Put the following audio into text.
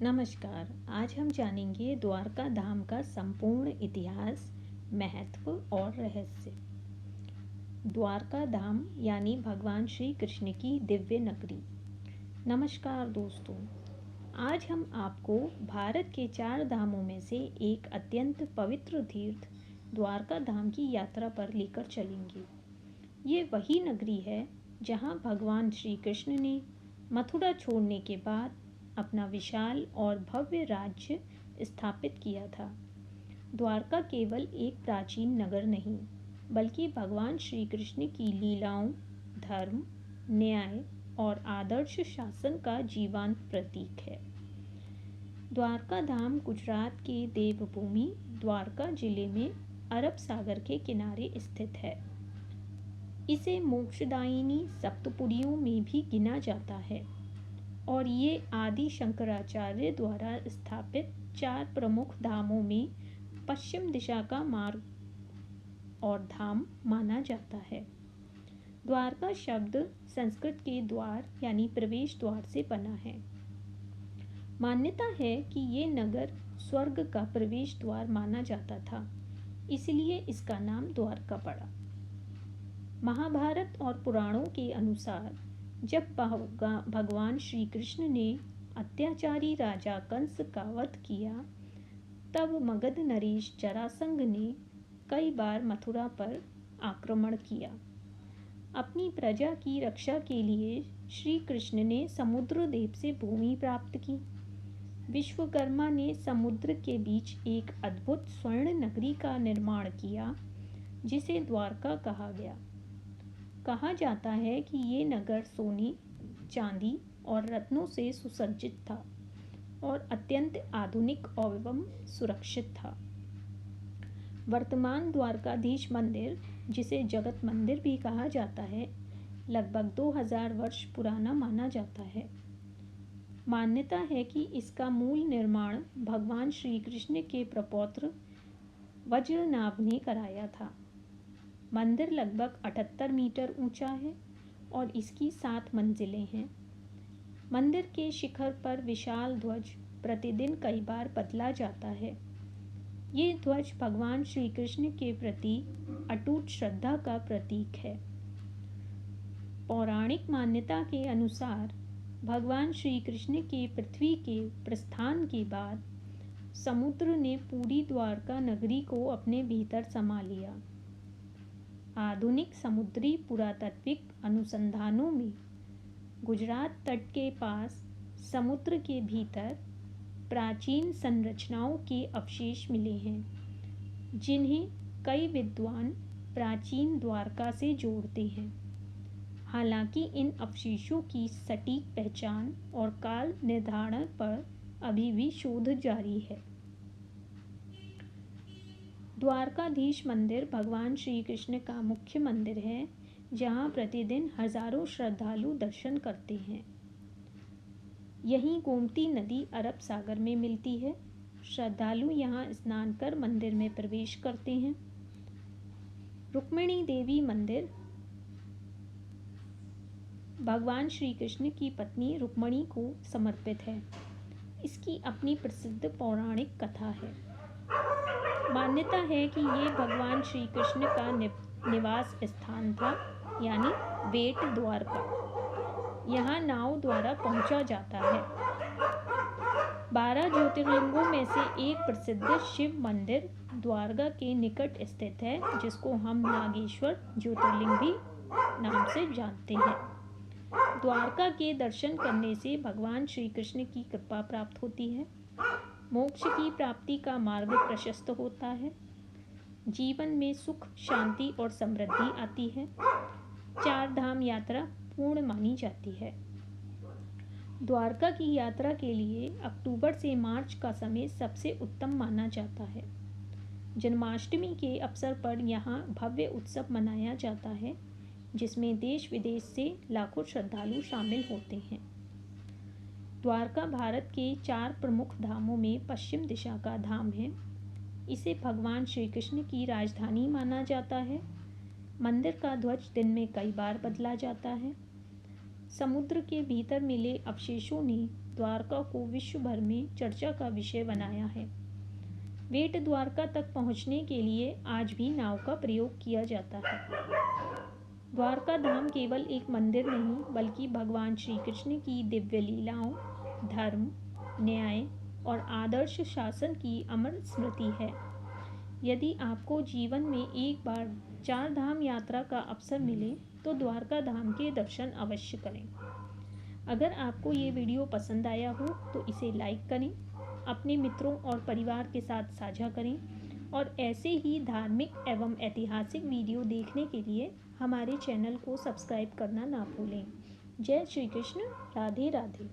नमस्कार। आज हम जानेंगे द्वारका धाम का संपूर्ण इतिहास, महत्व और रहस्य। द्वारका धाम यानी भगवान श्री कृष्ण की दिव्य नगरी। नमस्कार दोस्तों, आज हम आपको भारत के 4 धामों में से एक अत्यंत पवित्र तीर्थ द्वारका धाम की यात्रा पर लेकर चलेंगे। ये वही नगरी है जहाँ भगवान श्री कृष्ण ने मथुरा छोड़ने के बाद अपना विशाल और भव्य राज्य स्थापित किया था। द्वारका केवल एक प्राचीन नगर नहीं, बल्कि भगवान श्री कृष्ण की लीलाओं, धर्म, न्याय और आदर्श शासन का जीवंत प्रतीक है। द्वारका धाम गुजरात के देवभूमि द्वारका जिले में अरब सागर के किनारे स्थित है। इसे मोक्षदायिनी सप्तपुरियों में भी गिना जाता है और ये आदि शंकराचार्य द्वारा स्थापित 4 प्रमुख धामों में पश्चिम दिशा का मार्ग और धाम माना जाता है। द्वारका शब्द संस्कृत के द्वार यानी प्रवेश द्वार से बना है। मान्यता है कि ये नगर स्वर्ग का प्रवेश द्वार माना जाता था, इसलिए इसका नाम द्वारका पड़ा। महाभारत और पुराणों के अनुसार जब भगवान श्री कृष्ण ने अत्याचारी राजा कंस का वध किया, तब मगध नरेश जरासंध ने कई बार मथुरा पर आक्रमण किया। अपनी प्रजा की रक्षा के लिए श्री कृष्ण ने समुद्र देव से भूमि प्राप्त की। विश्वकर्मा ने समुद्र के बीच एक अद्भुत स्वर्ण नगरी का निर्माण किया, जिसे द्वारका कहा गया। कहा जाता है कि ये नगर सोने, चांदी और रत्नों से सुसज्जित था और अत्यंत आधुनिक एवं सुरक्षित था। वर्तमान द्वारकाधीश मंदिर, जिसे जगत मंदिर भी कहा जाता है, लगभग 2000 वर्ष पुराना माना जाता है। मान्यता है कि इसका मूल निर्माण भगवान श्री कृष्ण के प्रपौत्र वज्रनाभ ने कराया था। मंदिर लगभग 78 मीटर ऊंचा है और इसकी 7 मंजिलें हैं। मंदिर के शिखर पर विशाल ध्वज प्रतिदिन कई बार बदला जाता है। ये ध्वज भगवान श्री कृष्ण के प्रति अटूट श्रद्धा का प्रतीक है। पौराणिक मान्यता के अनुसार भगवान श्री कृष्ण के पृथ्वी के प्रस्थान के बाद समुद्र ने पूरी द्वारका नगरी को अपने भीतर समा लिया। आधुनिक समुद्री पुरातात्विक अनुसंधानों में गुजरात तट के पास समुद्र के भीतर प्राचीन संरचनाओं के अवशेष मिले हैं, जिन्हें कई विद्वान प्राचीन द्वारका से जोड़ते हैं। हालांकि इन अवशेषों की सटीक पहचान और काल निर्धारण पर अभी भी शोध जारी है। द्वारकाधीश मंदिर भगवान श्री कृष्ण का मुख्य मंदिर है, जहाँ प्रतिदिन हजारों श्रद्धालु दर्शन करते हैं। यहीं गोमती नदी अरब सागर में मिलती है। श्रद्धालु यहाँ स्नान कर मंदिर में प्रवेश करते हैं। रुक्मिणी देवी मंदिर भगवान श्री कृष्ण की पत्नी रुक्मिणी को समर्पित है। इसकी अपनी प्रसिद्ध पौराणिक कथा है। मान्यता है कि ये भगवान श्री कृष्ण का निवास स्थान था, यानी बेट द्वारका। यहाँ नाव द्वारा पहुँचा जाता है। 12 ज्योतिर्लिंगों में से एक प्रसिद्ध शिव मंदिर द्वारका के निकट स्थित है, जिसको हम नागेश्वर ज्योतिर्लिंग भी नाम से जानते हैं। द्वारका के दर्शन करने से भगवान श्री कृष्ण की कृपा प्राप्त होती है। मोक्ष की प्राप्ति का मार्ग प्रशस्त होता है। जीवन में सुख, शांति और समृद्धि आती है। 4 धाम यात्रा पूर्ण मानी जाती है। द्वारका की यात्रा के लिए अक्टूबर से मार्च का समय सबसे उत्तम माना जाता है। जन्माष्टमी के अवसर पर यहाँ भव्य उत्सव मनाया जाता है, जिसमें देश विदेश से लाखों श्रद्धालु शामिल होते हैं। द्वारका भारत के 4 प्रमुख धामों में पश्चिम दिशा का धाम है। इसे भगवान श्री कृष्ण की राजधानी माना जाता है। मंदिर का ध्वज दिन में कई बार बदला जाता है। समुद्र के भीतर मिले अवशेषों ने द्वारका को विश्व भर में चर्चा का विषय बनाया है। बेट द्वारका तक पहुंचने के लिए आज भी नाव का प्रयोग किया जाता है। द्वारका धाम केवल एक मंदिर नहीं बल्कि भगवान श्री कृष्ण की दिव्य लीलाओं, धर्म, न्याय और आदर्श शासन की अमर स्मृति है। यदि आपको जीवन में एक बार 4 धाम यात्रा का अवसर मिले तो द्वारका धाम के दर्शन अवश्य करें। अगर आपको ये वीडियो पसंद आया हो तो इसे लाइक करें, अपने मित्रों और परिवार के साथ साझा करें और ऐसे ही धार्मिक एवं ऐतिहासिक वीडियो देखने के लिए हमारे चैनल को सब्सक्राइब करना ना भूलें। जय श्री कृष्ण, राधे राधे।